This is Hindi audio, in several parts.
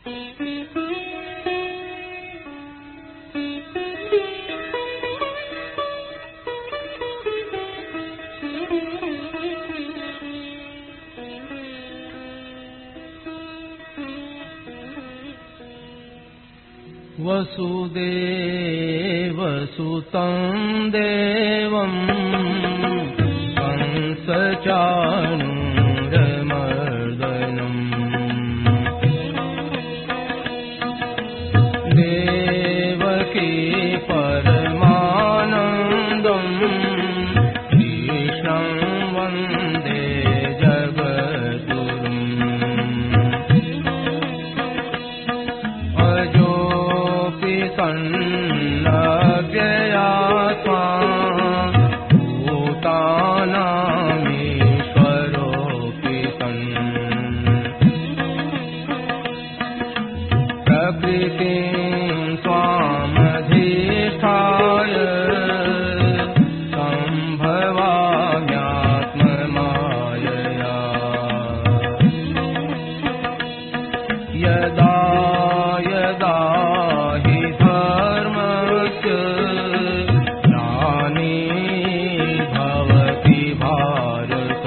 वसुदेवसुतं देवं कंसचाणूरमर्दनम् देवकी परमानन्दं कृष्णं वन्दे जगद्गुरुम् सन्नव्ययात्मा भूतानामीश्वरोऽपि सन् प्रकृतिं स्वामधिष्ठाय सम्भवाम्यात्ममायया यदा यदा हि धर्मस्य ग्लानिर्भवति भारत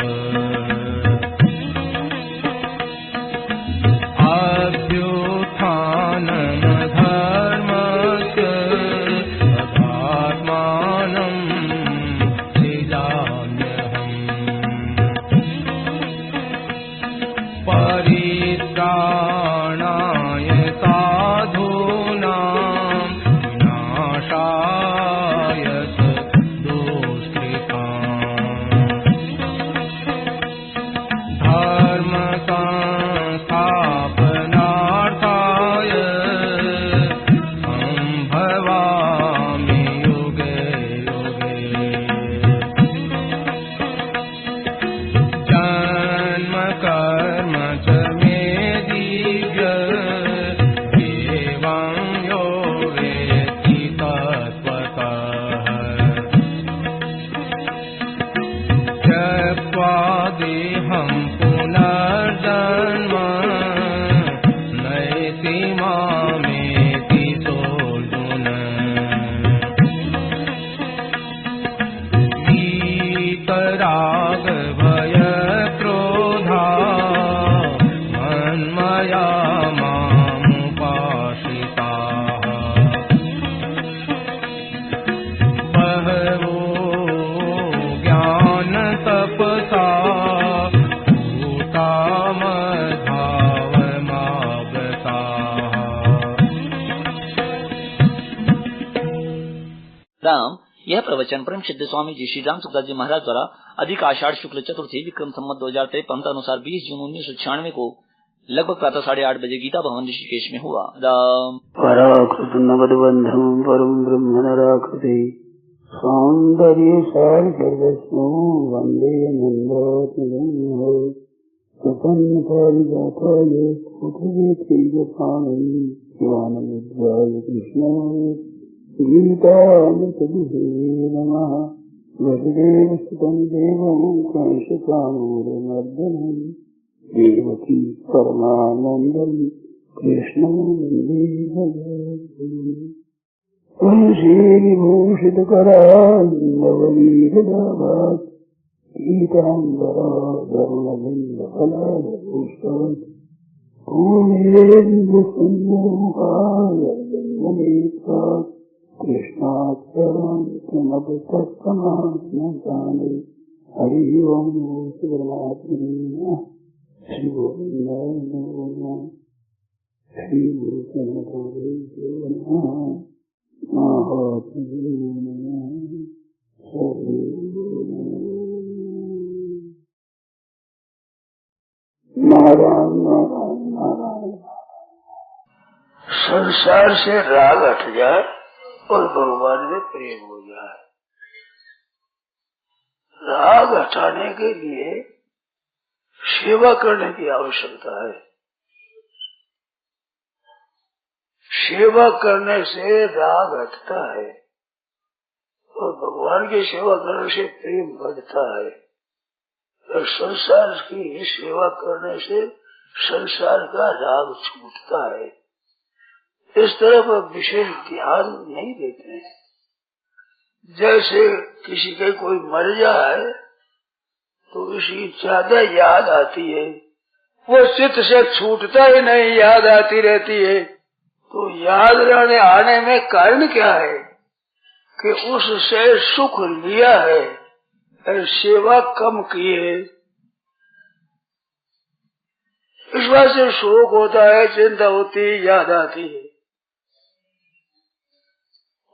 अभ्युत्थानमधर्मस्य तदात्मानं सृजाम्यहम् परित्राणाय साधूनां विनाशाय दुष्कृताम् धर्मसंस्थापनार्थाय सम्भवामि युगे युगे जन्म कर्म च मे दिव्य एवं यो वेत्ति तत्त्वतः त्यक्त्वा देहं पुनर्जन्म नयति मामेति सोऽर्जुन वीतराग भयक्रोधा मन्मया मामुपाश्रिताः बहवो ज्ञानतपसा भूता मद्भावमागताः। राम, यह प्रवचन परम सिद्ध स्वामी जी श्री राम सुखदास जी महाराज द्वारा अधिक आषाढ़ शुक्ल चतुर्थी विक्रम संवत 2053 अनुसार 20 जून 1996 को लगभग प्रातः 8:30 बजे गीता भवन ऋषिकेश में हुआ। राम पराकृतनवद्बन्धं परं ब्रह्म नराकृते सौन्दर्य सार सर्वस्वं वन्दे नन्दात्मजं प्रपन्न पारिजाताय पुत्रवेत्रैकपाणये ज्ञानमुद्राय कृष्णाय गीतामृतदुहे नमः। वसुदेवसुतं देवं कंसचाणूरमर्दनं देवकी परमानन्दं कृष्णं वन्दे जगद्गुरुम्। वंशीविभूषितकरान्नवनीरदाभात् पीताम्बरा धर्मबिन्दफलाभूषात् पूर्णेन्दुसुन्दरमुखाय कृष्णाक्षरं किमपि तत्समात्मसाने। हरि ओं परमात्मने नमः। श्री गोविन्दाय श्री गुरुदेवो नमः। महात्मने नमः। नारायण नारायण नारायण। संसार से राग हट जाए और भगवान में प्रेम हो जाए। राग हटाने के लिए सेवा करने की आवश्यकता है। सेवा करने से राग हटता है और भगवान की सेवा करने से प्रेम बढ़ता है। और संसार की सेवा करने से संसार का राग छूटता है। इस तरफ विशेष ध्यान नहीं देते हैं। जैसे किसी के कोई मर जाए तो इसकी ज्यादा याद आती है, वो चित्त से छूटता ही नहीं, याद आती रहती है। तो याद रहने आने में कारण क्या है कि उससे सुख लिया है और सेवा कम की है। इस बात से शोक होता है, चिंता होती है, याद आती है।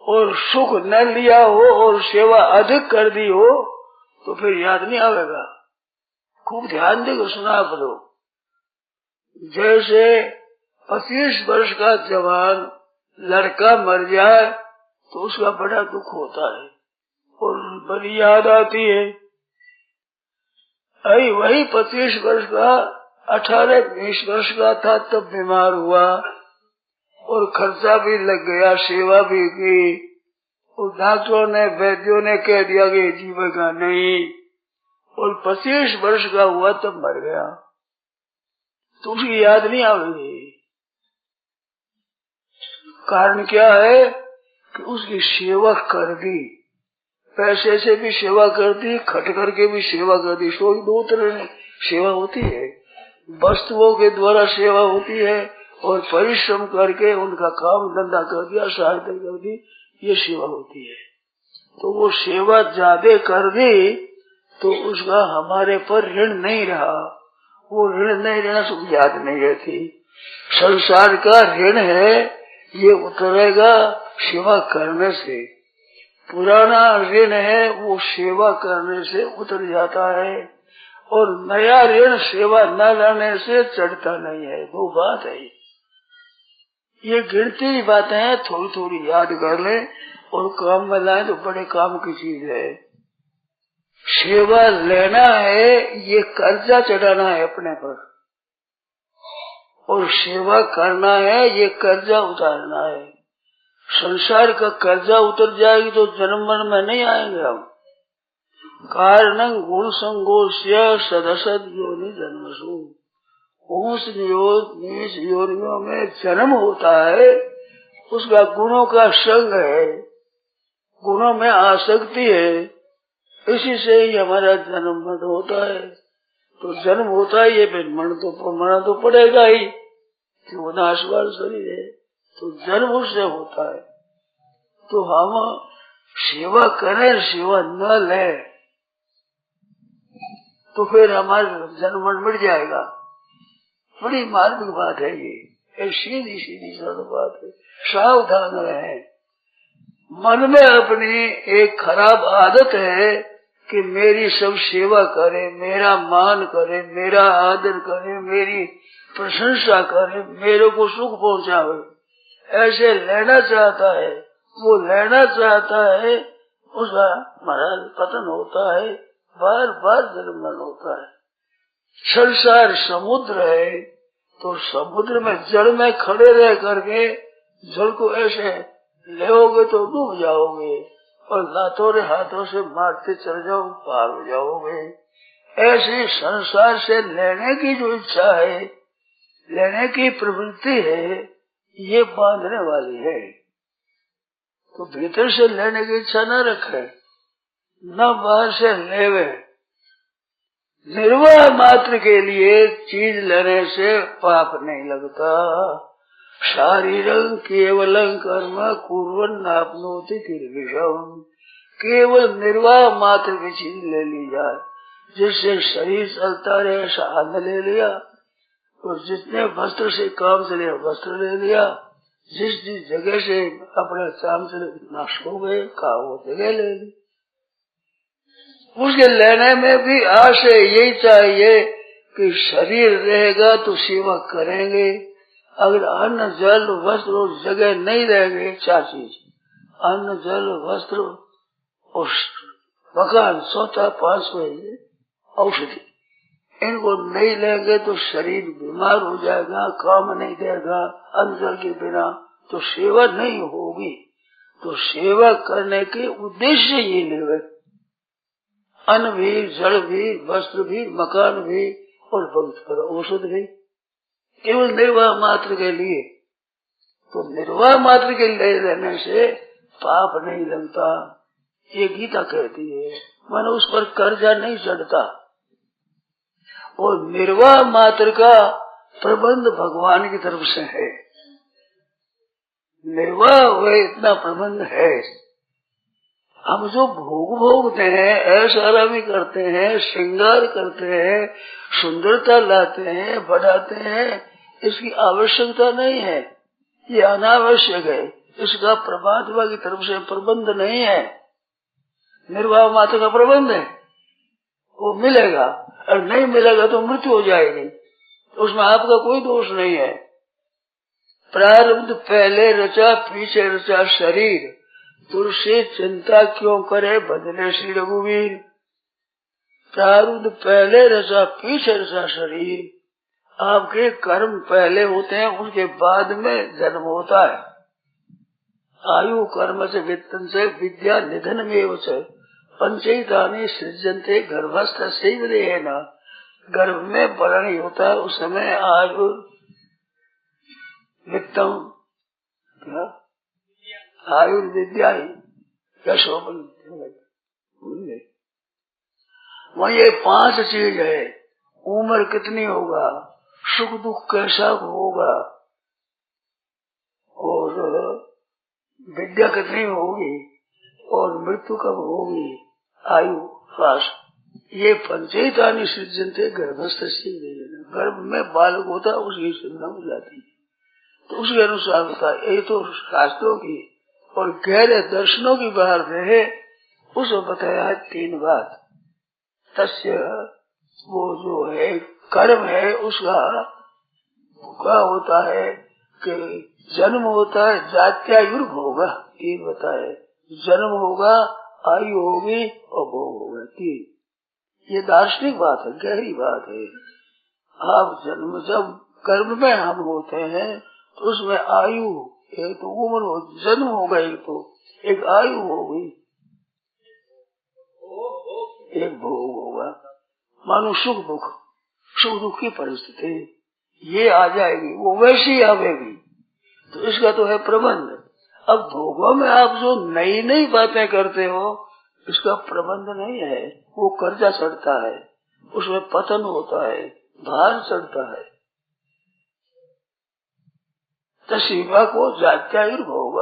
और सुख न लिया हो और सेवा अधिक कर दी हो तो फिर याद नहीं आवेगा। खूब ध्यान देकर सुना करो। जैसे 25 वर्ष का जवान लड़का मर जाए तो उसका बड़ा दुख होता है और बड़ी याद आती है। अभी वही 25 वर्ष का 18-20 वर्ष का था तब बीमार हुआ और खर्चा भी लग गया, सेवा भी की और डॉक्टरों ने वैद्यों ने कह दिया कि जीवेगा नहीं, और 25 वर्ष का हुआ तब मर गया तो उसकी याद नहीं आवेगी। कारण क्या है कि उसकी सेवा कर दी, पैसे से भी सेवा कर दी, खट करके भी सेवा कर दी। सो दो तरह सेवा होती है, वस्तुओं के द्वारा सेवा होती है और परिश्रम करके उनका काम धंधा कर दिया, सहायता कर दी, ये सेवा होती है। तो वो सेवा ज्यादा कर दी तो उसका हमारे पर ऋण नहीं रहा, वो ऋण नहीं रहना सब याद नहीं रहती। संसार का ऋण है ये उतरेगा सेवा करने से, पुराना ऋण है वो सेवा करने से उतर जाता है और नया ऋण सेवा न लेने से चढ़ता नहीं है। वो बात है, ये गिनती की बातें हैं, थोड़ी थोड़ी याद कर ले और काम में लाए तो बड़े काम की चीज है। सेवा लेना है ये कर्जा चढ़ाना है अपने पर, और सेवा करना है ये कर्जा उतारना है। संसार का कर्जा उतर जाएगी तो जन्म मरण में नहीं आएंगे हम। कारणं गुण संगोष्य सदसद योनि जन्मसु, उस योनियों में जन्म होता है, उसका गुणों का संग है, गुणों में आसक्ति है, इसी से ही हमारा जन्म मरण होता है। तो जन्म होता है ये फिर मरना तो पड़ेगा ही, क्यों नाशवान शरीर है तो जन्म उससे होता है। तो हम सेवा करें, सेवा न ले तो फिर हमारा जन्म मिट जाएगा। बड़ी मार्मिक बात है ये, सीधी सीधी सरल बात है। सावधान रहे। मन में अपनी एक खराब आदत है कि मेरी सब सेवा करे, मेरा मान करे, मेरा आदर करे, मेरी प्रशंसा करे, मेरे को सुख पहुंचावे, ऐसे लेना चाहता है। वो लेना चाहता है, उसका महाराज पतन होता है, बार बार जन्म मरण होता है। संसार समुद्र है तो समुद्र में जल में खड़े रह करके जल को ऐसे लेओगे तो डूब जाओगे और लातों हाथों से मारते चल जाओ पार हो जाओगे। ऐसे संसार से लेने की जो इच्छा है, लेने की प्रवृत्ति है, ये बांधने वाली है। तो भीतर से लेने की इच्छा न रखे, न बाहर से लेवे। निर्वाह मात्र के लिए चीज लेने से पाप नहीं लगता। शारीरं केवलं कर्म कुर्वन् नाप्नोति किल्बिषम्, केवल निर्वाह मात्र की चीज ले ली जाए, जिससे शरीर चलता रहे, साधन ले लिया, और जितने वस्त्र से काम चले वस्त्र ले लिया, जिस जिस जगह से अपने काम चले नष्ट हो गए का वो जगह ले ली। उसके लेने में भी आशय यही चाहिए कि शरीर रहेगा तो सेवा करेंगे। अगर अन्न जल वस्त्र और जगह नहीं रहेंगे, चार चीज अन्न जल वस्त्र और मकान, सोता 5 महीने औषधि, इनको नहीं लेंगे तो शरीर बीमार हो जाएगा, काम नहीं देगा। अन्न जल के बिना तो सेवा नहीं होगी। तो सेवा करने के उद्देश्य ये लेवे, अन्न भी, जल भी, वस्त्र भी, मकान भी और औषध भी। केवल निर्वाह मात्र के लिए। तो निर्वाह मात्र के लिए रहने से पाप नहीं लगता, ये गीता कहती है। मानो उस पर कर्जा नहीं चढ़ता। और निर्वाह मात्र का प्रबंध भगवान की तरफ से है। निर्वाह हुए इतना प्रबंध है। हम जो भोग भोगते हैं, ऐसा आरामी करते हैं, श्रृंगार करते हैं, सुंदरता लाते हैं, बढ़ाते हैं, इसकी आवश्यकता नहीं है। ये अनावश्यक है। इसका परमात्मा की तरफ से प्रबंध नहीं है। निर्वाह मात्र का प्रबंध है, वो मिलेगा। और नहीं मिलेगा तो मृत्यु हो जाएगी। उसमें आपका कोई दोष नहीं है। प्रारब्ध पहले रचा पीछे रचा शरीर, तुलसी चिंता क्यों करे बदले श्री रघुवीर। प्रारब्ध पहले रचा पीछे रचा शरीर। आपके कर्म पहले होते हैं, उनके बाद में जन्म होता है। आयु कर्म से वित्तन से विद्या निधन में पंचैतानि सृजन्ते गर्भस्थ सेवदेन। गर्भ में बरणी होता है, उस समय आयु वित्तम आयुर्विद्या वहाँ ये 5 चीज है। उम्र कितनी होगा, सुख दुख कैसा होगा, और विद्या कितनी होगी, और मृत्यु कब होगी, आयु श्वास। ये पंचैतानि सृजन्ते गर्भस्थ सेवदेन। गर्भ में बालक होता है, उसकी सृजना हो जाती है, तो उसके अनुसार होता है। ये तो शास्त्रों की और गहरे दर्शनों की बात है। उसको बताया है 3 बात। तस्य वो जो है कर्म है, उसका क्या होता है कि जन्म होता है, जात्यायुर्भ होगा, 3 बताए। जन्म होगा, आयु होगी और भोग होगा, 3। ये दार्शनिक बात है, गहरी बात है। आप जन्म जब कर्म में हम होते हैं तो उसमें आयु, एक तो उम्र हो, जन्म होगा, एक आयु होगी, एक भोग होगा। मानो सुख दुख की परिस्थिति ये आ जाएगी, वो वैसी आवेगी। तो इसका तो है प्रबंध। अब भोगों में आप जो नई नई बातें करते हो, इसका प्रबंध नहीं है। वो कर्जा चढ़ता है, उसमें पतन होता है, भार चढ़ता है। तो शिवा को जात्यायुर्भोग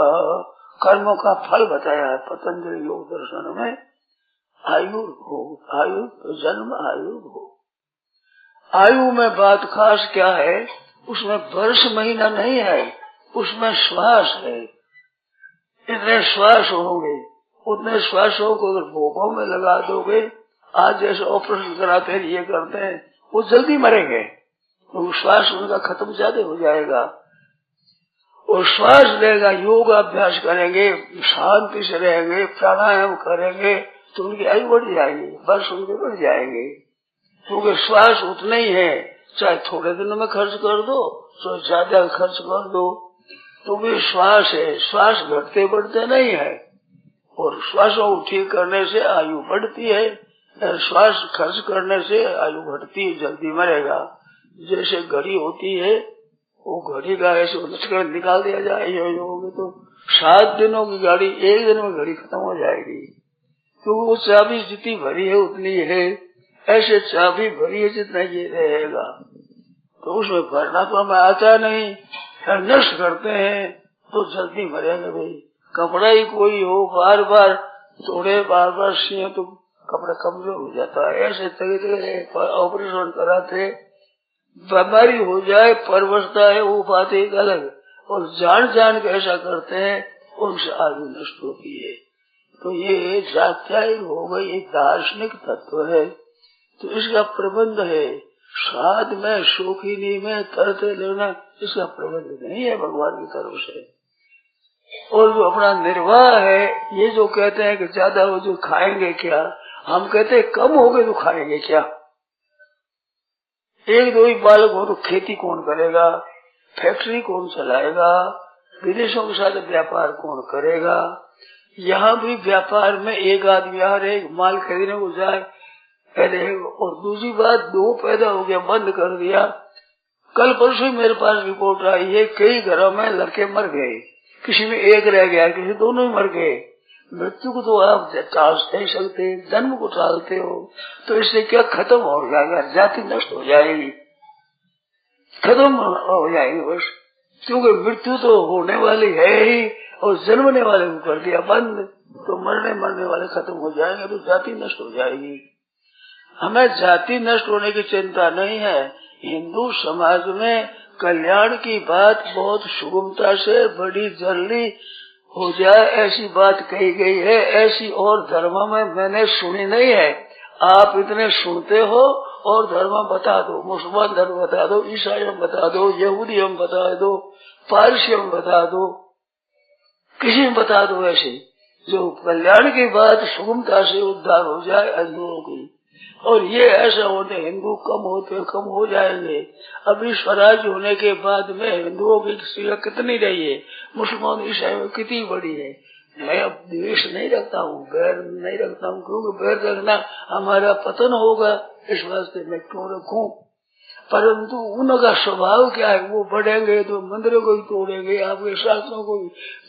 कर्मों का फल बताया है पतंजलि योग दर्शन में। आयुर्भोग, आयु जन्म, आयुर्भोग। आयु में बात खास क्या है, उसमें वर्ष महीना नहीं है, उसमें श्वास है। इतने श्वास होंगे, उतने श्वासों को अगर भोगों में लगा दोगे, आज जैसे ऑपरेशन कराते हैं, ये करते हैं, वो जल्दी मरेंगे, तो श्वास उनका खत्म ज्यादा हो जाएगा। और श्वास लेगा, योग अभ्यास करेंगे, शांति से रहेंगे, प्राणायाम करेंगे, तो उनकी आयु बढ़ जाएगी, वर्ष उनके बढ़ जाएंगे। क्योंकि श्वास उतना ही है, चाहे थोड़े दिनों में खर्च कर दो, चाहे ज्यादा खर्च कर दो, तो भी श्वास है। श्वास घटते बढ़ते नहीं है। और श्वासों को ठीक करने से आयु बढ़ती है, श्वास खर्च करने से आयु घटती है, जल्दी मरेगा। जैसे घड़ी होती है, वो घड़ी का ऐसे उलझकर निकाल दिया जाए योग तो 7 दिनों की गाड़ी 1 दिन में घड़ी खत्म हो जाएगी। क्योंकि वो चाबी जितनी भरी है उतनी है, ऐसे चाबी भरी है जितना ये रहेगा। तो उसमें भरना तो हमें आता नहीं, नष्ट करते हैं तो जल्दी मरेंगे भाई। कपड़ा ही कोई हो, बार बार तोड़े, बार बार सिए तो कपड़ा कमजोर हो जाता है। ऐसे तरह ऑपरेशन कराते, बीमारी हो जाए, परवशता है, वो बात एक अलग। और जान जान के ऐसा करते हैं, उनसे आयु नष्ट होती है। तो ये जात्यायु हो गई, एक दार्शनिक तत्व है। तो इसका प्रबंध है। साध में, शोखिनी में, तरते लेना, इसका प्रबंध नहीं है भगवान की तरफ से। और जो अपना निर्वाह है, ये जो कहते हैं कि ज्यादा हो जो खाएंगे क्या, हम कहते हैं कम हो गए तो खाएंगे क्या। 1-2 ही बालक हो तो खेती कौन करेगा, फैक्ट्री कौन चलाएगा, विदेशों के साथ व्यापार कौन करेगा। यहाँ भी व्यापार में एक आदमी आ रहे, माल खरीदने को जाए पहले, और दूसरी बात 2 पैदा हो गया, बंद कर दिया, कल परसों मेरे पास रिपोर्ट आई है, कई घरों में लड़के मर गए, किसी में एक रह गया, किसी दोनों ही मर गए। मृत्यु को तो आप टाल नहीं सकते, जन्म को टालते हो, तो इससे क्या खत्म हो जाएगा, जाति नष्ट हो जाएगी, खत्म हो जाएगी बस। क्योंकि मृत्यु तो होने वाली है ही, और जन्मने वाले को कर दिया बंद, तो मरने वाले खत्म हो जाएंगे, तो जाति नष्ट हो जाएगी। हमें जाति नष्ट होने की चिंता नहीं है। हिंदू समाज में कल्याण की बात बहुत सुगमता से बड़ी जल्दी हो जाए, ऐसी बात कही गई है, ऐसी और धर्मों में मैंने सुनी नहीं है। आप इतने सुनते हो और धर्म बता दो, मुसलमान धर्म बता दो, ईसाई बता दो, यहूदी हम बता दो, पारसी हम बता दो, किसी में बता दो, ऐसे जो कल्याण की बात सुगमता से उद्धार हो जाए हिंदुओं की। और ये ऐसा होते हिंदू कम हो जाएंगे। अभी स्वराज होने के बाद में हिंदुओं की संख्या कितनी रही है, मुसलमान ईसाई में कितनी बड़ी है। मैं अब द्वेष नहीं रखता हूँ, बैर नहीं रखता हूँ, क्योंकि बैर रखना हमारा पतन होगा, इस वास्ते मैं क्यों रखूं। परंतु उनका स्वभाव क्या है, वो बढ़ेंगे तो मंदिरों को ही तोड़ेंगे, आपके शास्त्रों को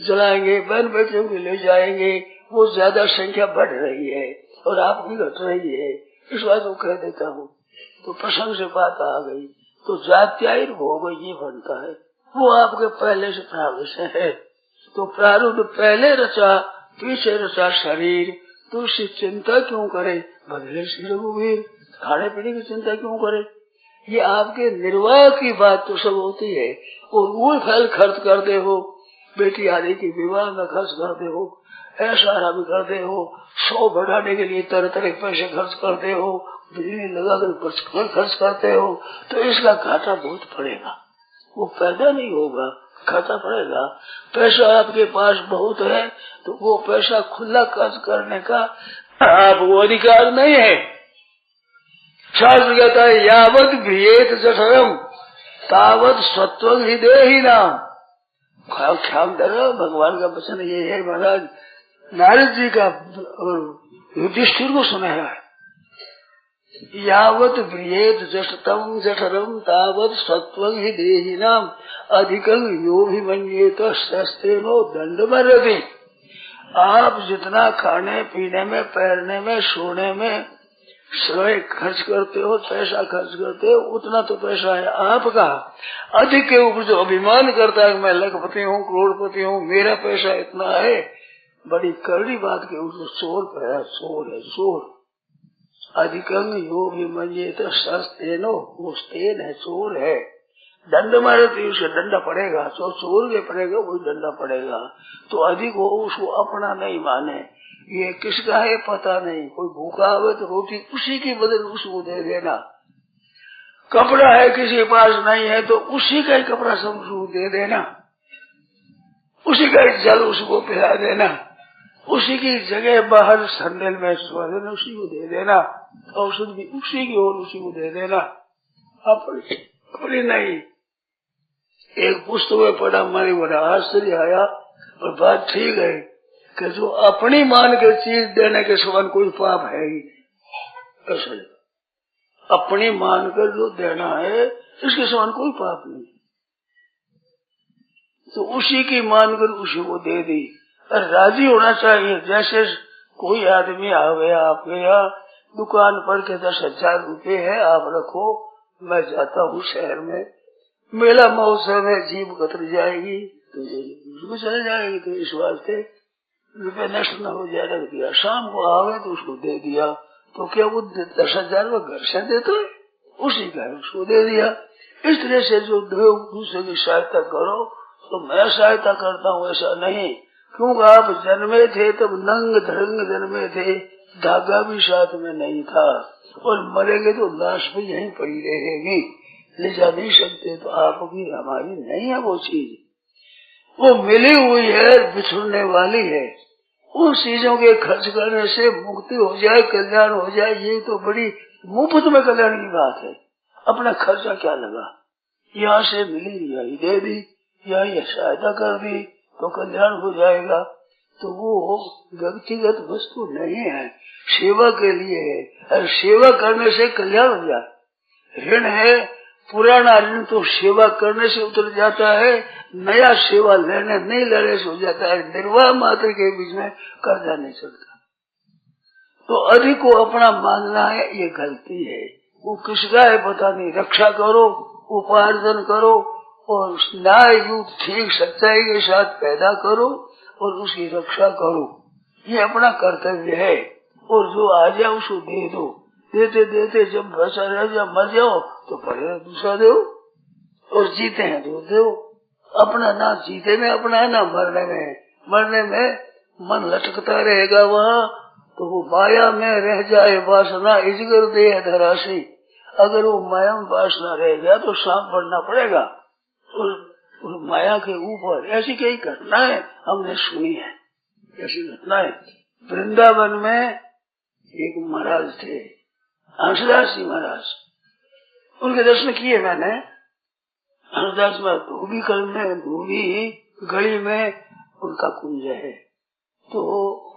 जलाएंगे, बहन बेटियों को ले जाएंगे, वो ज्यादा संख्या बढ़ रही है और आपकी घट रही है, इस बात को कह देता हूँ। तो प्रसंग से बात आ गई, तो जात्यायिर भोग ये बनता है, वो आपके पहले से प्रारंभ से है। तो प्रारूढ़ पहले रचा पीछे रचा शरीर, तो उसकी चिंता क्यों करे, बदले से रघुवीर, खाने पीने की चिंता क्यों करे। ये आपके निर्वाह की बात तो सब होती है, और वो फल खर्च करते हो, बेटी आदि की विवाह में खर्च करते हो, ऐसा भी करते हो, 100 बढ़ाने के लिए तरह तरह के पैसे खर्च करते हो, बिजली लगाकर खर्च करते हो, तो इसका घाटा बहुत पड़ेगा, वो पैदा नहीं होगा, घाटा पड़ेगा। पैसा आपके पास बहुत है, तो वो पैसा खुला खर्च करने का आपको अधिकार नहीं है। शास्त्र कहता है यावत भ्रियेत जठरम तावत सत्वं ही देहि नाम। ख्याल करो, भगवान का वचन ये है, महाराज नारद जी का युधिष्ठिर को सुनाया है। यावत भ्रियेत जठतम जठरम तावत सत्वं ही देहि नाम अधिकं यो भी मन्येत शस्त्रेनो दंडमर्यति। आप जितना खाने पीने में, पहनने में, सोने में समय खर्च करते हो, पैसा खर्च करते हो, उतना तो पैसा है आपका। अधिक के ऊपर जो अभिमान करता है मैं लखपति हूँ, करोड़पति हूँ, मेरा पैसा इतना है, बड़ी कड़वी बात के ऊपर चोर है, चोर है, चोर। अधिकंग यो भी मंजे तो सस्तेनो, वो स्तेन है, चोर है। दंड मारे तो उसे दंडा पड़ेगा, तो चोर के पड़ेगा वही दंडा पड़ेगा। तो अधिक हो उसको अपना नहीं माने, ये किसका है पता नहीं, कोई भूखा हो तो रोटी उसी की बदल उसको दे देना, कपड़ा है किसी के पास नहीं है तो उसी का ही कपड़ा सब उसको दे देना, उसी का ही जल उसको पिला देना, उसी की जगह बाहर संडेल में सुवा देना, उसी को दे देना, औषध भी उसी की और उसी को दे देना, अपनी नहीं। एक पुस्तक में पढ़ा, हमारी बड़ा आश्चर्य आया, और बात ठीक है कि जो अपनी मान के चीज देने के समान कोई पाप है ही ऐसा, अपनी मानकर जो देना है इसके समान कोई पाप नहीं। तो उसी की मानकर उसी को दे दी, और राजी होना चाहिए। जैसे कोई आदमी आ गया आपके यहाँ दुकान पर के 10,000 रुपए है, आप रखो, मैं जाता हूँ शहर में, मेला महोत्सव में जीव कतर जाएगी तो चले जाएगी, तो इस वास्ते रुपये नष्ट न हो जाए रख दिया, शाम को आवे तो उसको दे दिया, तो क्या वो 10,000 वो घर से देते है, उसी का उसको दे दिया। इस तरह से जो दूसरे की सहायता करो, तो मैं सहायता करता हूँ ऐसा नहीं, क्योंकि आप जन्मे थे तब नंग धड़ंग जन्मे थे, धागा भी साथ में नहीं था, और मरेंगे तो लाश भी यहीं पड़ी रहेगी, ले जा नहीं सकते। तो आपकी हमारी नहीं है वो चीज, वो मिली हुई है, बिछुड़ने वाली है। उन चीजों के खर्च करने से मुक्ति हो जाए, कल्याण हो जाए, ये तो बड़ी मुफ्त में कल्याण की बात है। अपना खर्चा क्या लगा, यहाँ से मिली यही दे दी, यही सहायता कर दी तो कल्याण हो जाएगा। तो वो व्यक्तिगत वस्तु नहीं है, सेवा के लिए है, और सेवा करने से कल्याण हो जाए। ऋण है पुराना ऋण तो सेवा करने से उतर जाता है, नया सेवा लेने नहीं लेने से हो जाता है। निर्वाह मात्र के बीच में कर्जा नहीं चलता। तो अधिक को अपना मानना है, ये गलती है। वो किसका है पता नहीं। रक्षा करो, उपार्जन करो और न्याय युक्त ठीक सच्चाई के साथ पैदा करो और उसकी रक्षा करो, ये अपना कर्तव्य है। और जो आ जाए उसको दे दो। देते देते जब पैसा रह जाए, मर जाओ तो पहले दूसरा दो, और जीते हैं तो दो। अपना ना जीते में अपना है, ना मरने में। मरने में मन लटकता रहेगा वहाँ, तो वो माया में रह जाए वासना इजगर दे धराशी। अगर वो माया में वासना रह गया तो सांप बढ़ना पड़ेगा उस माया के ऊपर। ऐसी कई घटनाएं हमने सुनी है। ऐसी घटनाएं वृंदावन में एक महाराज थे, हंसदास जी महाराज। उनके दर्शन किए मैंने। हंसदास में धोबी गली में उनका कुंज है। तो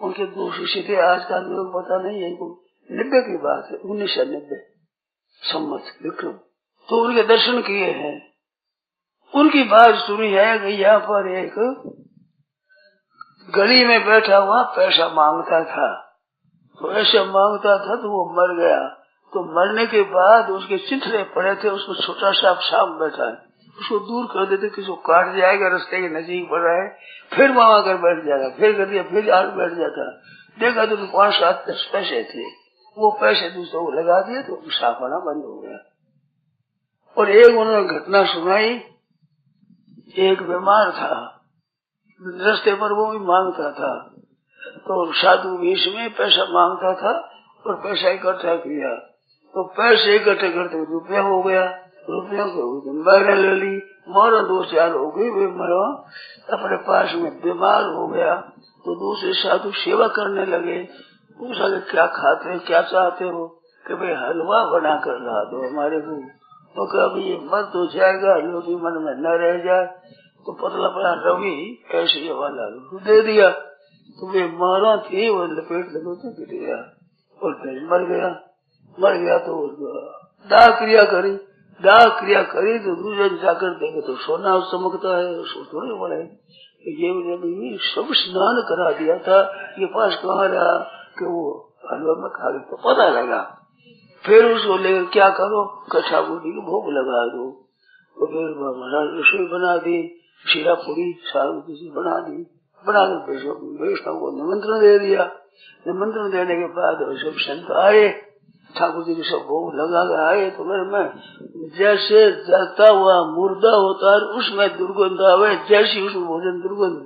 उनके दो शिष्य थे। आज का लोग पता नहीं है, 90 की बात है, 1990 सम्मत विक्रम। तो उनके दर्शन किए हैं। उनकी बात सुनी है कि यहाँ पर एक गली में बैठा हुआ पैसा मांगता था। तो ऐसे मांगता था तो वो मर गया। तो मरने के बाद उसके चिथड़े पड़े थे, उसको छोटा सा सांप बैठा है, उसको दूर कर देते, किसी को काट जाएगा, रास्ते के नजदीक पड़ रहा है, फिर वहां आकर बैठ जाएगा, फिर कर दिया, फिर आकर बैठ जाता। देखा तो 5, 7, 10 पैसे थे। वो पैसे दूसरों को लगा दिए तो सांप आना बंद हो गया। और एक उन्होंने घटना सुनाई। एक बीमार था, रास्ते पर वो भी मांगता था, तो साधु वेश में पैसा मांगता था और पैसा इकट्ठा किया। तो पैसे इकट्ठे करते रुपया हो गया। रुपया को मैंने ले ली, मारा 2-4 हो गई। वे मरा अपने पास में बीमार हो गया। तो दूसरे साधु सेवा करने लगे। पूछा कि क्या खाते, क्या चाहते हो? कि भाई हलवा बना कर ला दो हमारे को। तो कभी ये मर तो जाएगा, लोग मन में न रह जाए। तो पतला पड़ा रवि ऐसे वाला दे दिया। तो वे मारा थी, वो लपेट लपेट गिर गया और फिर मर गया। मर गया तो दाह क्रिया करी तो दूसरे जाकर देखे तो सोना चमकता है। थोड़े बड़े ये सब स्नान करा दिया था, ये पास कहाँ रहा कि वो हलवा में खा गया। तो पता लगा। फिर उसको लेकर क्या करो, कथा बूटी की भोग लगा दो। तो फिर महाराज रसोई बना दी, शीरा पूरी साग किसी बना दी। बनाकर वैष्णव को निमंत्रण दे दिया। निमंत्रण देने के बाद सब संत आए, ठाकुर जी के सब भोग लगा कर आए। तो मेरे में जैसे जलता हुआ मुर्दा होता है उसमें दुर्गंध आवे, जैसी उसमें भोजन दुर्गंध।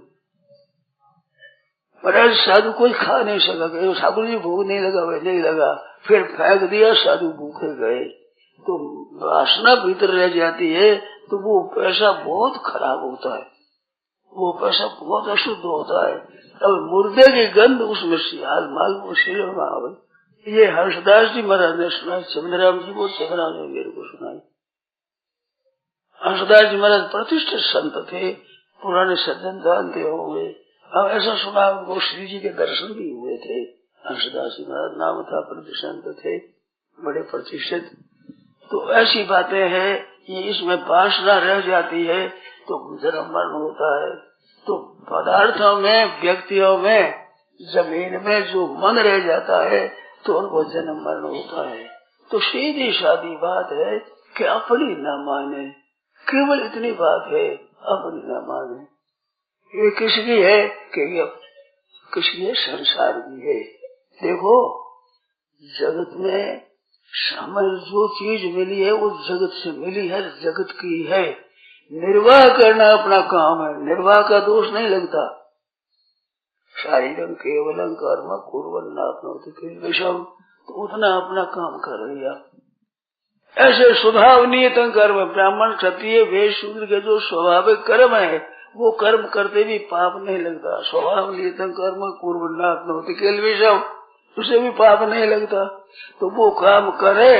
महाराज साधु कोई खा नहीं सका, ठाकुर जी भोग नहीं लगा, वे नहीं लगा, फिर फेंक दिया। साधु भूखे गए। तो वासना भीतर रह जाती है तो वो पैसा बहुत खराब होता है, वो पैसा बहुत अशुद्ध होता है। अब मुर्दे की गंध उसमें मालूम शील में आवे। ये हंसदास जी महाराज ने सुनाई, चंद्रराम जी को चंद्रराम ने मेरे को सुनाई। हंसदास जी महाराज प्रतिष्ठित संत थे, पुराने सज्जन जानते होंगे। अब ऐसा सुना उनको श्री जी के दर्शन भी हुए थे। हंसदास जी महाराज नाम था, प्रतिष्ठित थे, बड़े प्रतिष्ठित। तो ऐसी बातें हैं, ये इसमें वासना रह जाती है तो जन्म मरण होता है। तो पदार्थों में, व्यक्तियों में, जमीन में जो मन रह जाता है तो उनको जन्म मरण होता है। तो सीधी सादी बात है कि अपनी न माने, केवल इतनी बात है, अपनी न माने। ये किसकी है कि ये किसकी संसार की है। देखो जगत में हमें जो चीज मिली है वो जगत से मिली है, जगत की है। निर्वाह करना अपना काम है, निर्वाह का दोष नहीं लगता। शारीरम केवलम कर्म कुर्वन् नाप्नोति किल्बिषम्, तो उतना अपना काम कर लिया। ऐसे स्वभाव नियत कर्म, ब्राह्मण क्षत्रिय वैश्य शूद्र के जो स्वाभाविक कर्म है वो कर्म करते भी पाप नहीं लगता। स्वभाव नियत कर्म कुर्वन् नाप्नोति किल्बिषम्, उसे भी पाप नहीं लगता। तो वो काम करे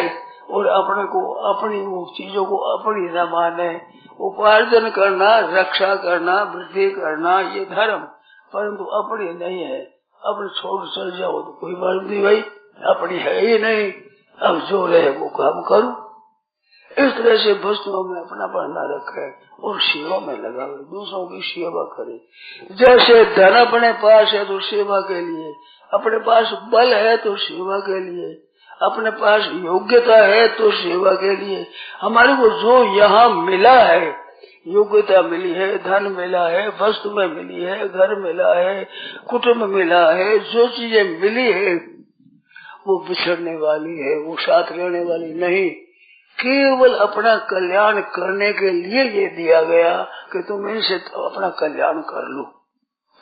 और अपने को, अपनी वो चीजों को अपनी न माने। उपार्जन करना, रक्षा करना, वृद्धि करना ये धर्म, परंतु अपनी नहीं है। अपने छोड़ चल जाओ तो कोई बात नहीं, भाई अपनी है ही नहीं, अब जो रहे वो काम करो। इस तरह से वस्तुओं में अपना न रखे और सेवा में लगावे, दूसरों की सेवा करे। जैसे धन अपने पास है तो सेवा के लिए, अपने पास बल है तो सेवा के लिए, अपने पास योग्यता है तो सेवा के लिए। हमारे को जो यहाँ मिला है, योग्यता मिली है, धन मिला है, वस्तु में मिली है, घर मिला है, कुटुंब मिला है, जो चीजें मिली है वो बिछड़ने वाली है, वो साथ रहने वाली नहीं। केवल अपना कल्याण करने के लिए ये दिया गया कि तुम इनसे अपना कल्याण कर लो,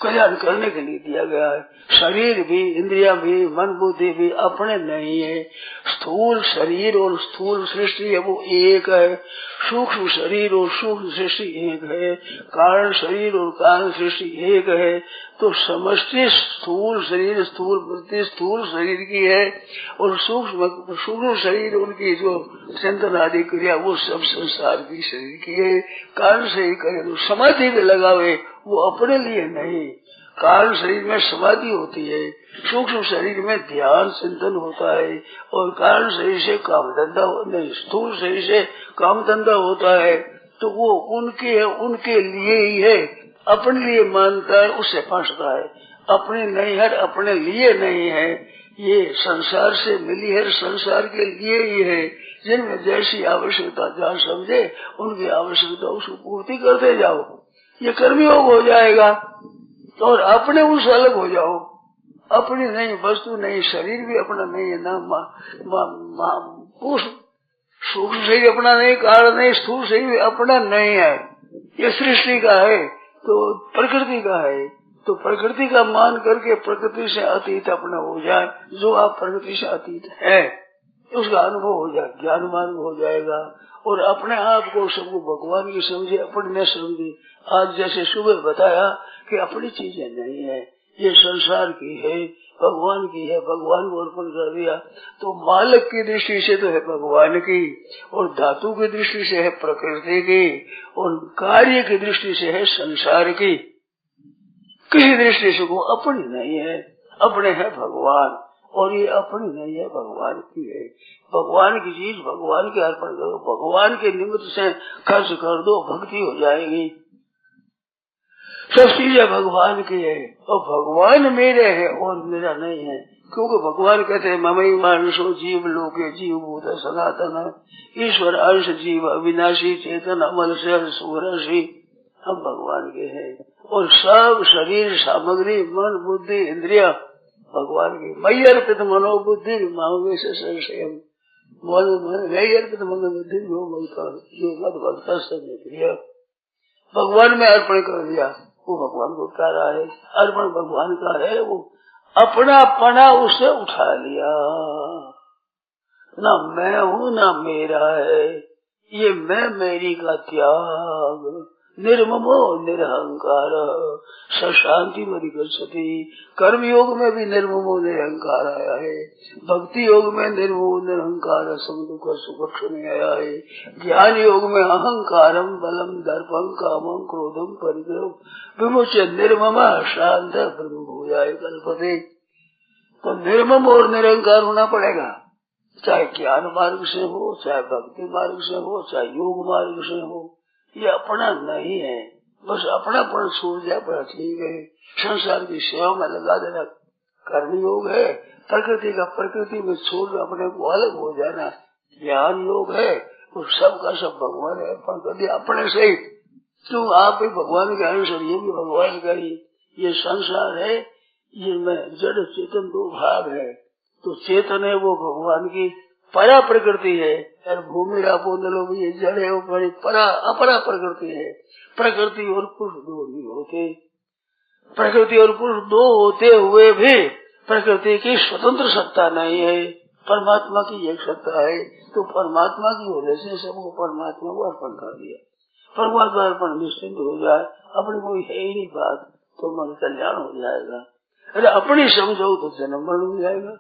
कल्याण करने के लिए दिया गया है। शरीर भी, इंद्रिया भी, मन बुद्धि भी अपने नहीं है। स्थूल शरीर और स्थूल सृष्टि है वो एक है, सूक्ष्म शरीर और सूक्ष्म सृष्टि एक है, कारण शरीर और कारण सृष्टि एक है। तो समष्टि स्थूल शरीर, स्थूल वृत्ति स्थूल शरीर की है और सूक्ष्म शरीर उनकी जो चिंतन आदि क्रिया वो सब संसार की शरीर की है। कारण शरीर करे तो समाधि में लगावे, वो अपने लिए नहीं। कारण शरीर में समाधि होती है, सूक्ष्म शरीर में ध्यान चिंतन होता है और कारण शरीर से काम धंधा नहीं, स्थूल शरीर से काम धंधा होता है। तो वो उनके है, उनके लिए ही है। अपने लिए मानता है उससे फंसता है, अपने नहीं है, अपने लिए नहीं है। ये संसार से मिली है, संसार के लिए ही है। जिनमें जैसी आवश्यकता जहाँ समझे उनकी आवश्यकता उसको पूर्ति करते जाओ, ये कर्मयोग हो जाएगा। और अपने उस अलग हो जाओ, अपनी नहीं, वस्तु नहीं, शरीर भी अपना नहीं है ना, सूक्ष्म शरीर अपना नहीं, कारण नहीं, स्थूल शरीर भी अपना नहीं है। ये सृष्टि का है तो प्रकृति का है, तो प्रकृति का मान करके प्रकृति से अतीत अपना हो जाए। जो आप प्रकृति से अतीत है उसका अनुभव हो जाए, ज्ञान मार्ग हो जाएगा। और अपने आप को सबको भगवान की समझे, अपने न समझे। आज जैसे सुबह बताया कि अपनी चीजें नहीं है, ये संसार की है, भगवान की है, भगवान को अर्पण कर दिया। तो मालक की दृष्टि से तो है भगवान की, और धातु की दृष्टि से है प्रकृति की, और कार्य की दृष्टि से है संसार की। किसी दृष्टि से को अपनी नहीं है, अपने है भगवान, और ये अपनी नहीं है, भगवान की है। भगवान की चीज भगवान के अर्पण करो, भगवान के निमित्त से खर्च कर दो, भक्ति हो जाएगी। सब चीजें भगवान की है और भगवान मेरे है और मेरा नहीं है। क्योंकि भगवान कहते हैं ममई मानुषो जीव लोके जीव भूत सनातन, ईश्वर अंश जीव अविनाशी चेतन अमल से सुरसी। हम भगवान के हैं और सब शरीर सामग्री मन बुद्धि इंद्रिया भगवान की। मई अर्पित मनोबुद्धि मांगे से संशय मई अर्पित मनोबुद्धि जो मत भक्ता सब प्रिय। भगवान में अर्पण कर दिया, वो भगवान को प्यारा है, अर्पण भगवान का है। वो अपना पना उसे उठा लिया, ना मैं हूँ ना मेरा है, ये मैं मेरी का त्याग। निर्ममो निरहंकार शांति मरी गच्छति। कर्म योग में भी निर्ममो निरहंकार आया है, भक्ति योग में निर्ममो निरहंकार समदुख सुख क्षण आया है, ज्ञान योग में अहंकारम बलम दर्पम कामम क्रोधम परिग्रह विमुच्य निर्ममा शांत ब्रह्म भूयाय कल्पते। तो निर्मम और निरहंकार होना पड़ेगा, चाहे ज्ञान मार्ग से हो, चाहे भक्ति मार्ग से हो, चाहे योग मार्ग से हो। ये अपना नहीं है, बस अपनापन छोड़ जाए बड़ा ठीक है। संसार की सेवा में लगा देना कर्म योग है, प्रकृति का प्रकृति में छोड़ अपने को अलग हो जाना ज्ञान योग है। और सबका सब भगवान है, अर्पण कर दिया अपने से ही। क्यों आप भी भगवान के अंश, ये भी भगवान का ही। ये संसार है, ये में जड़ चेतन दो भाग है। तो चेतन है वो भगवान की परा प्रकृति है, और भूमि रापो नलो भी ये जड़ है, वो बड़ी परा अपरा प्रकृति है। प्रकृति और पुरुष दो नहीं होते, प्रकृति और पुरुष दो होते हुए भी प्रकृति की स्वतंत्र सत्ता नहीं है, परमात्मा की एक सत्ता है। तो परमात्मा की होने से सबको परमात्मा को अर्पण कर दिया। परमात्मा अर्पण निश्चिंत हो जाए, अपनी कोई है ही नहीं बात, तो मन कल्याण हो जाएगा। अरे अपनी समझो तो जन्म मरण हो जाएगा,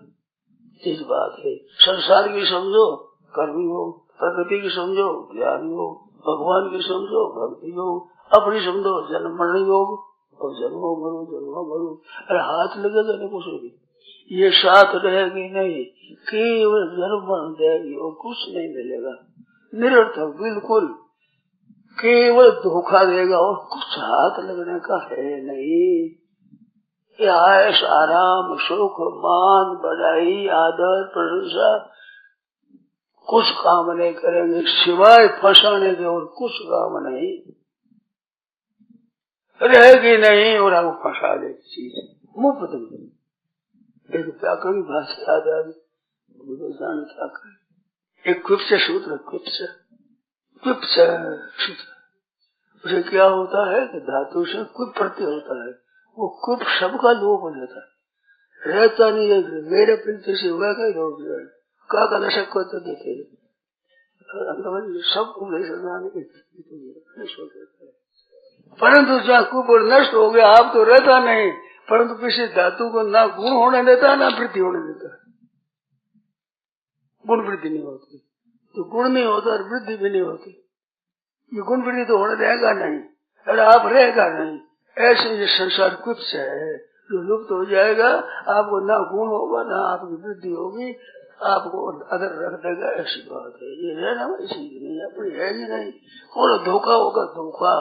इस बात है। संसार की समझो कर्मी हो, प्रकृति की समझो ज्ञान योग, भगवान की समझो भक्ति योग, अपनी समझो जन्म मरण योग। और जन्मो मरो। अरे हाथ लगेगा नहीं कुछ भी, ये साथ रहेगी नहीं, केवल जन्म मरण देगी और कुछ नहीं मिलेगा। निरर्थक, बिल्कुल केवल धोखा देगा और कुछ हाथ लगने का है नहीं। ऐश आराम सुख मान बढ़ाई आदर प्रशंसा कुछ काम नहीं करेंगे, सिवाय फंसाने के और कुछ काम नहीं रहेगी नहीं। और आपको फंसा दे चीज मुफ्त में। एक व्याकरण भाषा याद आ गई, क्या करे, एक क्विप्स सूत्र, क्विप्स सूत्र, उसे क्या होता है कि धातु से क्विप प्रत्यय होता है, वो क्विप सबका लोप हो जाता है, रहता नहीं है। मेरे प्रत्यय से हुआ कहीं लोग का दशक को तो देखे सब परंतु जहाँ कुपुर नष्ट हो गया आप तो रहता नहीं, परंतु किसी धातु को ना गुण होने देता ना वृद्धि होने देता। गुण वृद्धि नहीं होती तो गुण नहीं होता और वृद्धि भी नहीं होती। ये गुण वृद्धि तो होने देगा नहीं, अरे आप रहेगा नहीं। ऐसे ये संसार कुछ है जो लुप्त हो जाएगा, आपको ना गुण होगा ना आपकी वृद्धि होगी, आपको अदर रख देगा। ऐसी बात है, ये रहना ऐसी नहीं, अपनी है ही नहीं। और धोखा होगा, धोखा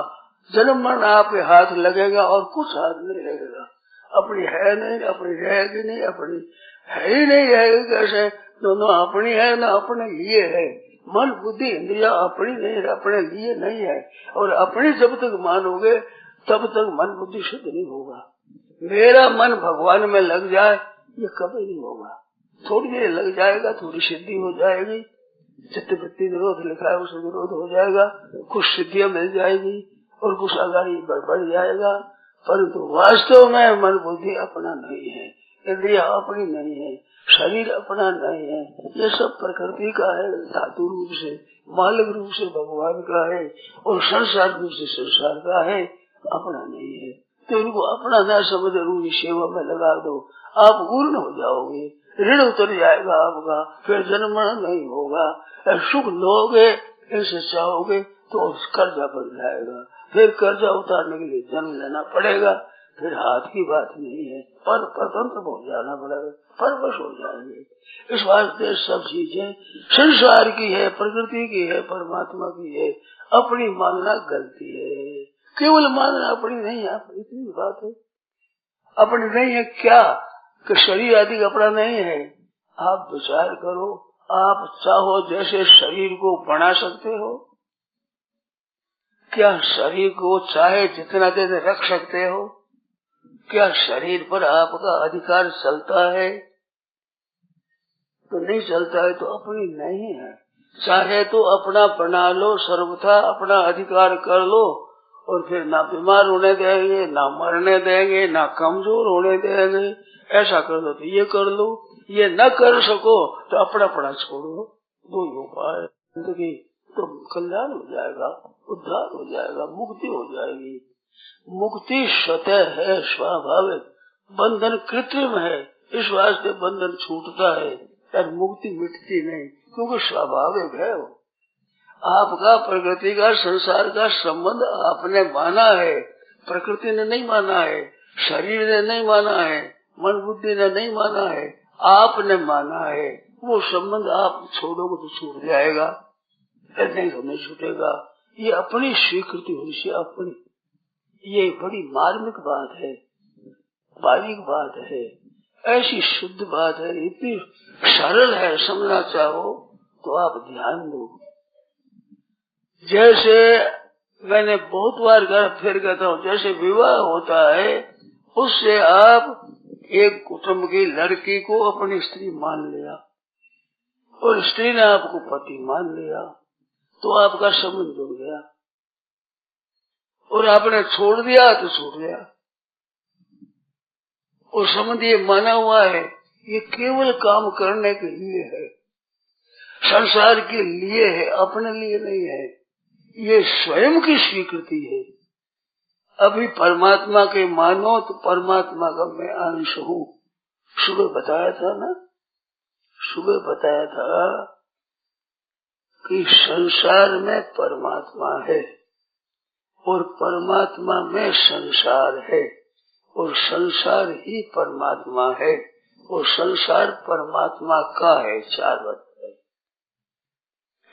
जन्म मरण आपके हाथ लगेगा और कुछ हाथ नहीं लगेगा। अपनी है नहीं, अपनी रहेगी नहीं, अपनी है ही नहीं रहेगी। कैसे दोनों अपनी है ना अपने लिए है। मन बुद्धि इंद्रिया अपनी नहीं, अपने लिए नहीं है। और अपनी जब तक मानोगे तब तक मन बुद्धि शुद्ध नहीं होगा। मेरा मन भगवान में लग जाए ये कभी नहीं होगा। थोड़ी देर लग जाएगा, थोड़ी सिद्धि हो जाएगी, चित्तवृत्ति निरोध लिखा है उसे निरोध हो जाएगा, कुछ सिद्धियां मिल जाएगी और कुछ आगाड़ी बढ़ जाएगा। परंतु वास्तव में मन बुद्धि अपना नहीं है, इंद्रिया अपनी नहीं है, शरीर अपना नहीं है। ये सब प्रकृति का है, धातु रूप से मालिक रूप से भगवान का है और संसार रूप से संसार का है, अपना नहीं है। तो इनको अपना न समझ रूप सेवा में लगा दो, आप पूर्ण हो जाओगे, ऋण उतर जाएगा आपका, फिर जन्म नहीं होगा। सुख लोगे ऐसे चाहोगे तो कर्जा बढ़ जाएगा, फिर कर्जा उतारने के लिए जन्म लेना पड़ेगा, फिर हाथ की बात नहीं है, पर स्वतंत्र हो जाना पड़ेगा, परवश हो जाएंगे। इस वास्ते सब चीजें संसार की है, प्रकृति की है, परमात्मा की है। अपनी मानना गलती है, केवल मानना अपनी नहीं है। इतनी बात है, अपनी नहीं है क्या कि शरीर आदि अपना नहीं है। आप विचार करो, आप चाहो जैसे शरीर को बना सकते हो, क्या शरीर को चाहे जितना देर रख सकते हो? क्या शरीर पर आपका अधिकार चलता है? तो नहीं चलता है तो अपनी नहीं है। चाहे तो अपना बना लो, सर्वथा अपना अधिकार कर लो और फिर ना बीमार होने देंगे, ना मरने देंगे, ना कमजोर होने देंगे। ऐसा कर लो तो ये कर लो, ये न कर सको तो अपना पड़ा छोड़ो। दो उपाय, जिंदगी तो कल्याण हो जाएगा, उद्धार हो जाएगा, मुक्ति हो जाएगी। मुक्ति स्वतः है, स्वाभाविक। बंधन कृत्रिम है, इस वास्ते बंधन छूटता है और मुक्ति मिटती नहीं, क्योंकि स्वाभाविक है वो। आपका प्रकृति का संसार का संबंध आपने माना है, प्रकृति ने नहीं माना है, शरीर ने नहीं माना है, मन बुद्धि ने नहीं माना है, आपने माना है। वो संबंध आप छोड़ोगे तो छूट जाएगा, नहीं तो नहीं छूटेगा। ये अपनी स्वीकृति हुई से अपनी, ये बड़ी मार्मिक बात है, बारीक बात है, ऐसी शुद्ध बात है, इतनी सरल है। समझना चाहो तो आप ध्यान दो। जैसे मैंने बहुत बार फिर कहता हूँ, जैसे विवाह होता है उससे आप एक कुटुंब की लड़की को अपनी स्त्री मान लिया और स्त्री ने आपको पति मान लिया, तो आपका संबंध जुड़ गया। और आपने छोड़ दिया तो छूट गया। और संबंध ये माना हुआ है, ये केवल काम करने के लिए है, संसार के लिए है, अपने लिए नहीं है। ये स्वयं की स्वीकृति है। अभी परमात्मा के मानो तो परमात्मा का मैं अंश हूँ। सुबह बताया था ना, सुबह बताया था कि संसार में परमात्मा है और परमात्मा में संसार है और संसार ही परमात्मा है और संसार परमात्मा का है। चार बात है,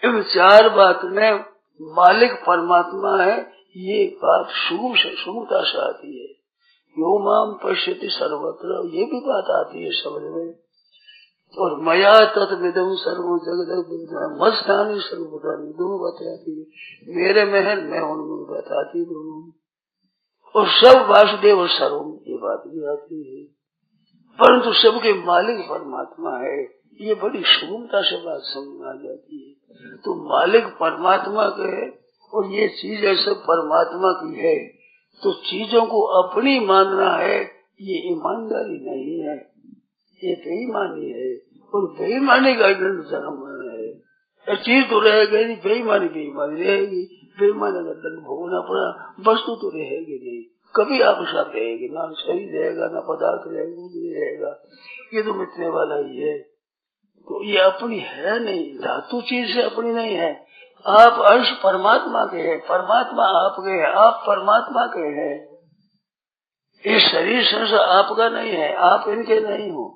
इन चार बात में मालिक परमात्मा है, ये बात शुभता से आती है। यो माम पश्यति सर्वत्र, ये भी बात आती है समझ में। और मया तत्विदम सर्व जगत मस्तानी सर्वभूतानि, दोनों बातें आती है। मेरे में है, मैं उनमें बात आती है दोनों। और सब वासुदेव सर्वम, ये बात भी आती है। परंतु सबके मालिक परमात्मा है, ये बड़ी शुभता से बात समझ आ जाती है। तो मालिक परमात्मा के है और ये चीज सब परमात्मा की है, तो चीजों को अपनी मानना है, ये ईमानदारी नहीं है, ये बेईमानी है। और बेईमानी का जन्म है। चीज तो रहेगी नहीं, बेईमानी बेईमानी रहेगी। बेईमानी का दंड भोगना पड़ा, वस्तु तो रहेगी नहीं, कभी आपके साथ रहेगी ना, शरीर रहेगा ना पदार्थ रहेगा, नहीं रहेगा, ये तो मिटने वाला ही है। तो ये अपनी है नहीं, धातु चीज से अपनी नहीं है। आप अंश परमात्मा के हैं, परमात्मा आपके है, आप परमात्मा के हैं। ये शरीर संसार आपका नहीं है, आप इनके नहीं हो।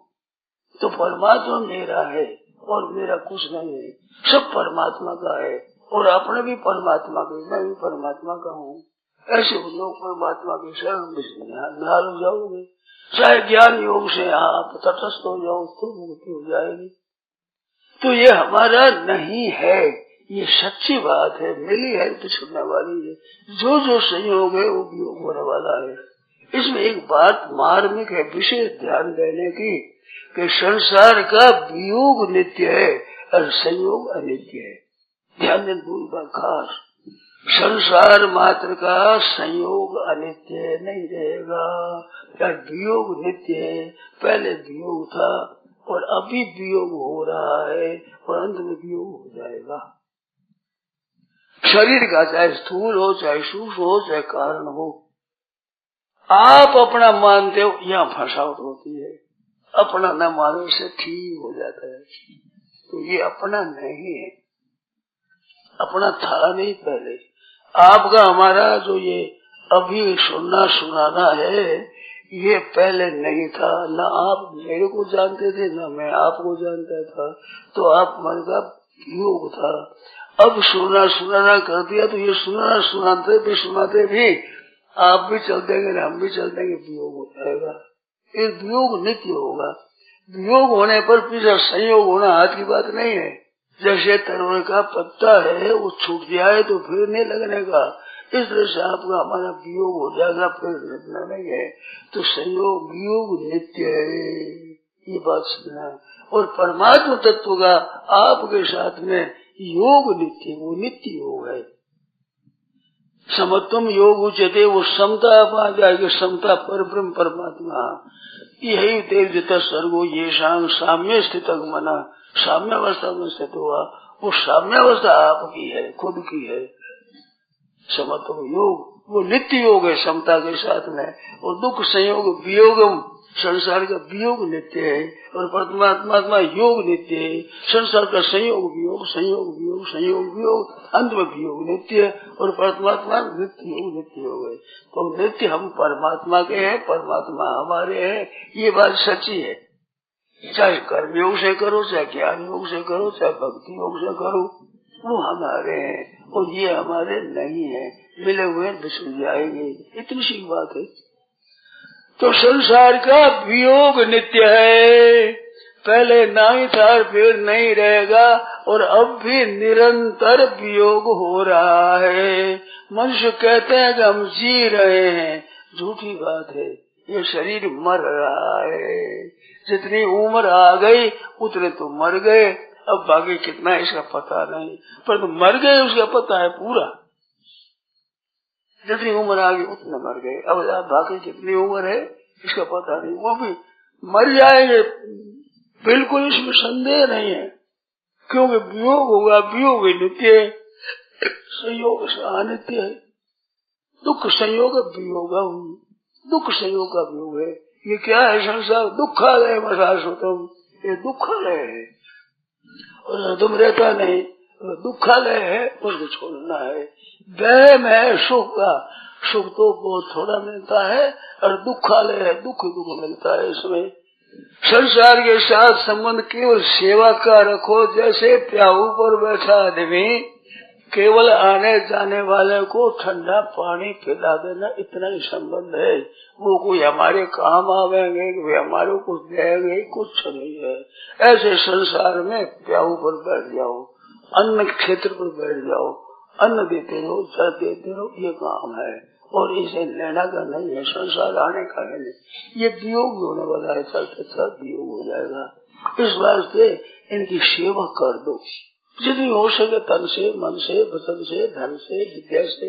तो परमात्मा मेरा है और मेरा कुछ नहीं है, सब परमात्मा का है। और अपने भी परमात्मा के, मैं भी परमात्मा का हूँ। ऐसे लोग परमात्मा के शरण निहाल हो जाओगे, चाहे ज्ञान योग से आप तटस्थ हो जाओ तो मुक्ति हो जाएगी। तो ये हमारा नहीं है, ये सच्ची बात है, मिली है तो छुड़ने वाली है। जो जो संयोग है वो वियोग होने वाला है। इसमें एक बात मार्मिक है, विशेष ध्यान देने की, कि संसार का वियोग नित्य है और संयोग अनित्य है। ध्यान दें दूर बात खास, संसार मात्र का संयोग अनित्य नहीं रहेगा, या वियोग नित्य है। पहले वियोग था और अभी वियोग हो रहा है और अंत में वियोग हो जाएगा। शरीर का चाहे स्थूल हो, चाहे सूक्ष्म हो, चाहे कारण हो, आप अपना मानते हो, यहाँ फंसावट होती है। अपना न मानने से ठीक हो जाता है। तो ये अपना नहीं है, अपना था नहीं पहले। आपका हमारा जो ये अभी सुनना सुनाना है, ये पहले नहीं था। न आप मेरे को जानते थे, न मैं आपको जानता था। तो आप मन का योग था। अब सुनना सुनाना कर दिया, तो ये सुनाना सुनाते भी आप भी चल देंगे, हम भी चल देंगे, वियोग हो जाएगा। ये वियोग नित्य होगा। वियोग होने पर पीछे संयोग होना हाथ की बात नहीं है। जैसे तरुण का पत्ता है, वो छूट जाए तो फिर नहीं लगने का, इस तरह से आपका हमारा वियोग हो जाएगा, फिर लगना नहीं है। तो संयोग वियोग नित्य है, ये बात सुनना। और परमात्मा तत्व का आपके साथ में योग नित्य, वो नित्य योग है। समत्वम योग उच्यते, वो समता पा जाएगी, समता पर ब्रह्म परमात्मा। यही तेजता सर्गो ये साम्य स्थित मना, साम्य अवस्था में स्थित हुआ। वो साम्य अवस्था आपकी है, खुद की है। समत्वम योग वो नित्य योग है समता के साथ में। और दुख संयोग वियोगम, संसार का वियोग नित्य है और परमात्मा योग नित्य है। संसार का संयोग वियोग, संयोग वियोग, संयोग वियोग, अंत में वियोग नित्य है और परमात्मा नित्य योग है। तो नित्य हम परमात्मा के हैं, परमात्मा हमारे हैं, ये बात सच्ची है। चाहे कर्म योग से करो, चाहे ज्ञान योग से करो, चाहे भक्ति योग से करो, वो हमारे हैं और ये हमारे नहीं है। मिले हुए बिछड़ जाएंगे, इतनी सी बात है। तो संसार का वियोग नित्य है, पहले नहीं था फिर नहीं रहेगा और अब भी निरंतर वियोग हो रहा है। मनुष्य कहते हैं कि हम जी रहे हैं, झूठी बात है। ये शरीर मर रहा है, जितनी उम्र आ गई उतने तो मर गए, अब बाकी कितना है इसका पता नहीं, पर तो मर गए उसका पता है पूरा। जितनी उम्र आ गई उतने मर गए, अब बाकी कितनी उम्र है इसका पता नहीं, वो भी मर जाएंगे, बिल्कुल इसमें संदेह नहीं है। क्योंकि वियोग होगा, वियोग नित्य है, संयोग से अनित्य है। दुख संयोग वियोगम, दुख संयोग का वियोग है। ये क्या है संसार? दुखालय मशाश्वतम, ये दुखालय है और तुम रहता नहीं, दुखालय है, उसको छोड़ना है। वहम है सुख का, सुख तो बहुत थोड़ा मिलता है और दुखालय है, दुख दुख मिलता है इसमें। संसार के साथ संबंध केवल सेवा का रखो। जैसे प्याऊ पर बैठा आदमी केवल आने जाने वाले को ठंडा पानी पिला देना, इतना ही संबंध है। वो कोई हमारे काम आवेंगे, वे हमारे कुछ देंगे, कुछ नहीं है। ऐसे संसार में प्याऊ पर बैठ जाओ, अन्न क्षेत्र पर बैठ जाओ, अन्न देते रहो, जल देते रहो, ये काम है। और इसे लेना का नहीं है, संसार आने का है नहीं। ये वियोग होने वाला है, चलते चलते वियोग हो जाएगा। इस वास्ते इनकी सेवा कर दो, जितनी हो सके, तन से, मन से, वचन से, धन से, विद्या से,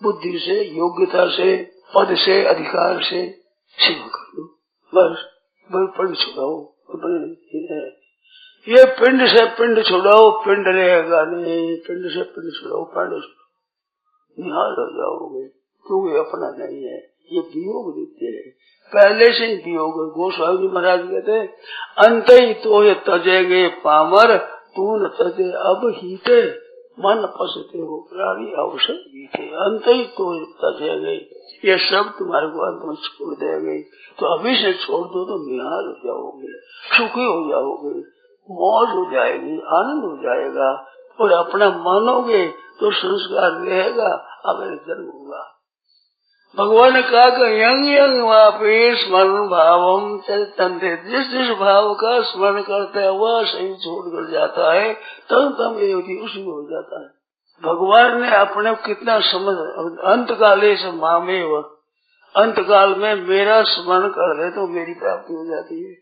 बुद्धि से, योग्यता से, पद से, अधिकार से सेवा कर दो। बस पिंड छुड़ाओ अपने, ये पिंड से पिंड छुड़ाओ, पिंड रहेगा नहीं। पिंड से पिंड छुड़ाओ, पिंड निहाल हो जाओगे, क्योंकि अपना नहीं है। ये वियोग देते है, पहले से ही वियोग है। गोस्वामी जी महाराज कहते अंत ही तो ये तजेंगे पामर, तू न तजे अब हीते, मन पसते हो प्राणी अवसर गीते। अंत ही तो तजेंगे, ये सब तुम्हारे को अंत में छोड़ देंगे। तो अभी से छोड़ दो तो निहाल हो जाओगे, सुखी हो जाओगे, मौज हो जाएगी, आनंद हो जाएगा। और अपना मानोगे तो संस्कार रहेगा, अगर जन्म होगा। भगवान ने कहा कि यंग यंग वापे स्मरण भावम चलते, जिस जिस भाव का स्मरण करता है वह सही छोड़ कर जाता है, तब तब ये उसी हो जाता है। भगवान ने अपने कितना समझ, अंत काले से मामे व अंत काल में मेरा स्मरण कर ले तो मेरी प्राप्ति हो जाती है।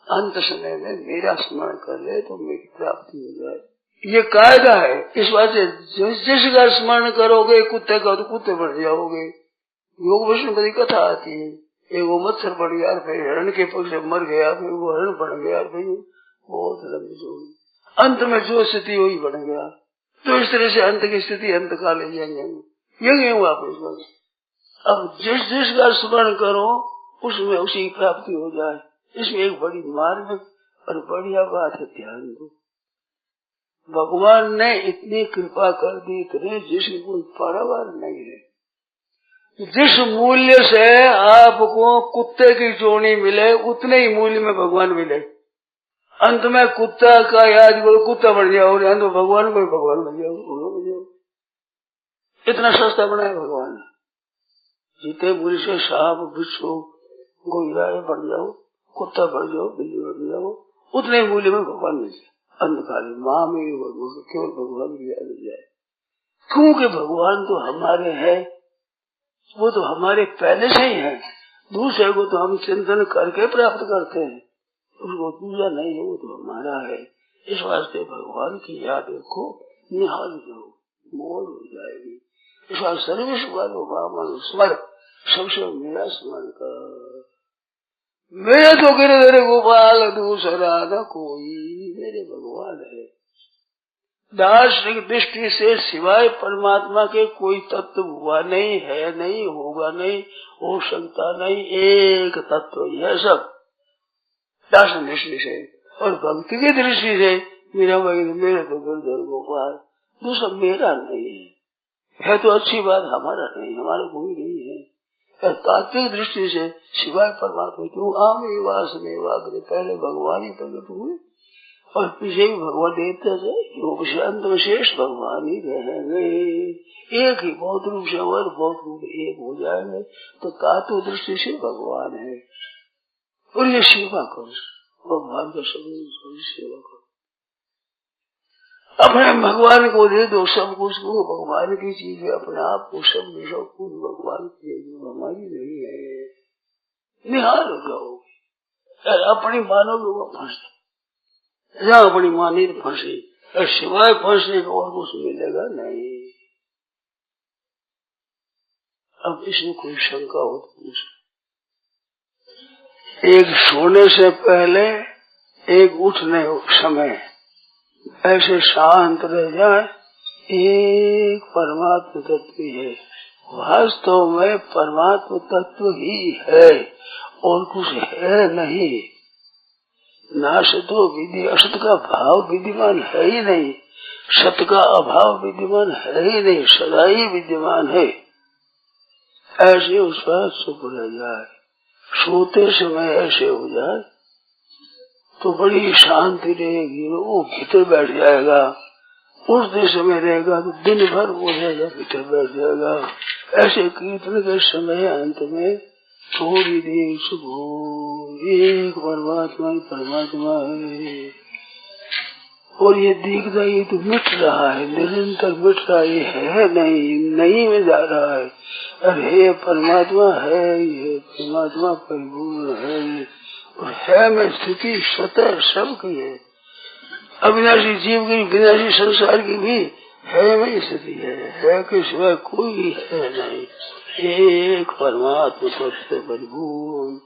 अंत समय में मेरा स्मरण कर ले तो मेरी प्राप्ति हो जाए, ये कायदा है। इस बात से जिसका स्मरण करोगे कुत्ते का तो कुत्ते बढ़ जाओगे। योग वैष्णव की कथा आती है, एक वो मच्छर बढ़ गया, फिर हिरण के पग से मर गया, फिर वो हिरण बढ़ गया, फिर बहुत लंबी जोड़ी, अंत में जो स्थिति वही बढ़ गया। तो इस तरह से अंत की स्थिति अंत काल यंग वापस। अब जिस जिसका स्मरण करो उसमें उसी की प्राप्ति हो जाए। इसमें एक बड़ी मार्ग और बढ़िया बात है, ध्यान दो। भगवान ने इतनी कृपा कर दी, इतने जिसकी कोई परवाह नहीं है। जिस मूल्य से आपको कुत्ते की जोड़ी मिले उतने ही मूल्य में भगवान मिले। अंत में कुत्ता का याद करो, कुत्ता बन जाओ, और अंत में भगवान को भगवान बन जाओ। इतना सस्ता बनाया भगवान ने। जीते बुरी से सांप बिच्छू गोइया बन जाओ, कुत्ता बन जाओ, बिल्ली बन जाओ, उतने मूल्य में भगवान मिल जाए। अंधकाली माँ में केवल भगवान की याद हो जाए, क्योंकि भगवान तो हमारे है, वो तो हमारे पहले से ही है। दूसरे को तो हम चिंतन करके प्राप्त करते हैं, उसको पूजा नहीं है, वो तो हमारा है। इस वास्ते भगवान की याद रखो, निहाल जाओ, मौज हो जाएगी। इस बार सर्विस वालों स्मरण, सबसे मेरा स्मरण कर। मेरे तो गिरधर गोपाल दूसरा न कोई, मेरे भगवान है। दार्शनिक दृष्टि से सिवाय परमात्मा के कोई तत्व हुआ नहीं है, नहीं होगा, नहीं हो सकता, नहीं, एक तत्व ही है सब दार्शनिक दृष्टि से। और भक्ति की दृष्टि से मेरा मेरे तो गिरधर गोपाल, दूसरा मेरा नहीं है तो अच्छी बात, हमारा नहीं, हमारा कोई नहीं है। तात्विक दृष्टि से सिवाय परमात्मा क्यों आम वास में वाग्रे, पहले भगवान ही प्रकट हुए और पीछे भी भगवान देवता से योग से अंत में शेष भगवान ही रहेंगे। एक ही बहुत रूप से और बहुत रूप एक हो जाएंगे, तो तात्विक दृष्टि से भगवान है। और ये सेवा करो, भगवान का सब सेवा करो, अपने भगवान को दे दो सब कुछ, वो भगवान की चीज है। अपने आप को सब कुछ भगवान की, हमारी नहीं है। निहाल हो जाओगे, अपनी मानोगे वो फंसे, जहाँ अपनी मानी फंसे, सिवाय फंसने को और कुछ मिलेगा नहीं। अब इसमें कोई शंका हो तो पूछ। एक सोने से पहले, एक उठने समय ऐसे शांत रह जाए, एक परमात्मा तत्व है। वास्तव में परमात्मा तत्व ही है और कुछ है नहीं। नासतो विधि, असत का भाव विद्यमान है ही नहीं, सत का अभाव विद्यमान है ही नहीं, सदा ही विद्यमान है। ऐसे उस पर सुख रह जाए, सोते समय ऐसे हो जाए तो बड़ी शांति रहेगी, वो भीतर बैठ जाएगा। उस देश में रहेगा तो दिन भर वो रहेगा, भीतर बैठ जाएगा। ऐसे कीर्तन के समय अंत में थोड़ी देर सुबह एक परमात्मा ही परमात्मा है, और ये दिखता ये तो मिट रहा है, निरंतर मिट रहा है नहीं में जा रहा है। अरे परमात्मा है, ये परमात्मा परिपूर्ण है, और है में स्थिति स्वतः सबकी है। अविनाशी जीव की, विनाशी संसार की भी है में स्थिति है कि सिवाय कोई है नहीं। एक परमात्मा तत्व परिपूर्ण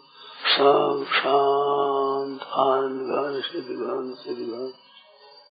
शांत आनंद घन सिद्ध घन